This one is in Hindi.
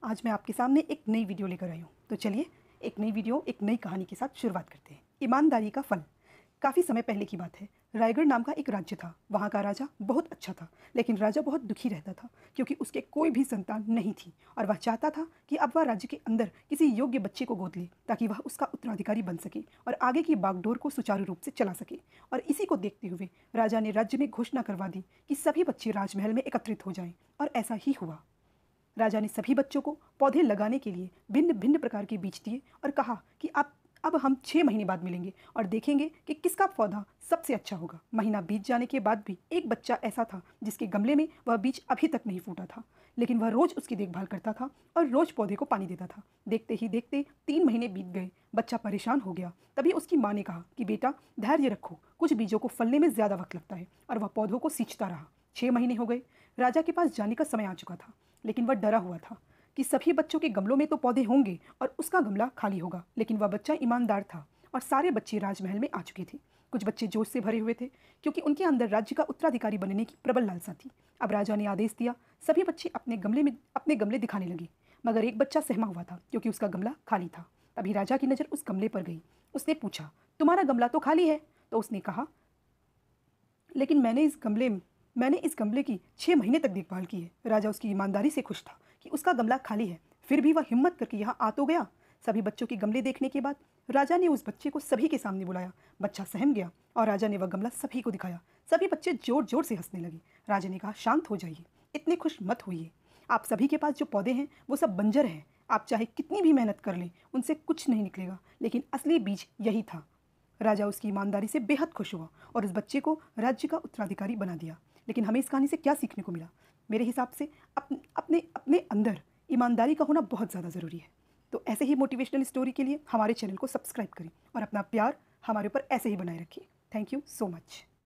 आज मैं आपके सामने एक नई वीडियो लेकर आई हूँ। तो चलिए एक नई वीडियो, एक नई कहानी के साथ शुरुआत करते हैं। ईमानदारी का फल। काफ़ी समय पहले की बात है। रायगढ़ नाम का एक राज्य था। वहाँ का राजा बहुत अच्छा था, लेकिन राजा बहुत दुखी रहता था क्योंकि उसके कोई भी संतान नहीं थी और वह चाहता था कि अब वह राज्य के अंदर किसी योग्य बच्चे को गोद ले ताकि वह उसका उत्तराधिकारी बन सके और आगे की बागडोर को सुचारू रूप से चला सके। और इसी को देखते हुए राजा ने राज्य में घोषणा करवा दी कि सभी बच्चे राजमहल में एकत्रित हो जाएं, और ऐसा ही हुआ। राजा ने सभी बच्चों को पौधे लगाने के लिए भिन्न भिन्न प्रकार के बीज दिए और कहा कि अब हम 6 महीने बाद मिलेंगे और देखेंगे कि किसका पौधा सबसे अच्छा होगा। महीना बीत जाने के बाद भी एक बच्चा ऐसा था जिसके गमले में वह बीज अभी तक नहीं फूटा था, लेकिन वह रोज उसकी देखभाल करता था और रोज पौधे को पानी देता था। देखते ही देखते 3 महीने बीत गए। बच्चा परेशान हो गया। तभी उसकी माँ ने कहा कि बेटा धैर्य रखो, कुछ बीजों को फलने में ज़्यादा वक्त लगता है। और वह पौधों को सींचता रहा। 6 महीने हो गए। राजा के पास जाने का समय आ चुका था, लेकिन वह डरा हुआ था कि सभी बच्चों के गमलों में तो पौधे होंगे और उसका गमला खाली होगा। लेकिन वह बच्चा ईमानदार था और सारे बच्चे राजमहल में आ चुके थे। कुछ बच्चे जोश से भरे हुए थे क्योंकि उनके अंदर राज्य का उत्तराधिकारी बनने की प्रबल लालसा थी। अब राजा ने आदेश दिया, सभी बच्चे अपने गमले दिखाने लगे, मगर एक बच्चा सहमा हुआ था क्योंकि उसका गमला खाली था। तभी राजा की नज़र उस गमले पर गई। उसने पूछा, तुम्हारा गमला तो खाली है? तो उसने कहा, लेकिन मैंने इस गमले की 6 महीने तक देखभाल की है। राजा उसकी ईमानदारी से खुश था कि उसका गमला खाली है, फिर भी वह हिम्मत करके यहाँ आ तो गया। सभी बच्चों के गमले देखने के बाद राजा ने उस बच्चे को सभी के सामने बुलाया। बच्चा सहम गया और राजा ने वह गमला सभी को दिखाया। सभी बच्चे जोर जोर से हंसने लगे। राजा ने कहा, शांत हो जाइए, इतने खुश मत होइए। आप सभी के पास जो पौधे हैं वो सब बंजर हैं। आप चाहे कितनी भी मेहनत कर लें, उनसे कुछ नहीं निकलेगा, लेकिन असली बीज यही था। राजा उसकी ईमानदारी से बेहद खुश हुआ और उस बच्चे को राज्य का उत्तराधिकारी बना दिया। लेकिन हमें इस कहानी से क्या सीखने को मिला? मेरे हिसाब से अपने अपने अंदर ईमानदारी का होना बहुत ज़्यादा ज़रूरी है। तो ऐसे ही मोटिवेशनल स्टोरी के लिए हमारे चैनल को सब्सक्राइब करें और अपना प्यार हमारे ऊपर ऐसे ही बनाए रखिए। Thank you so much.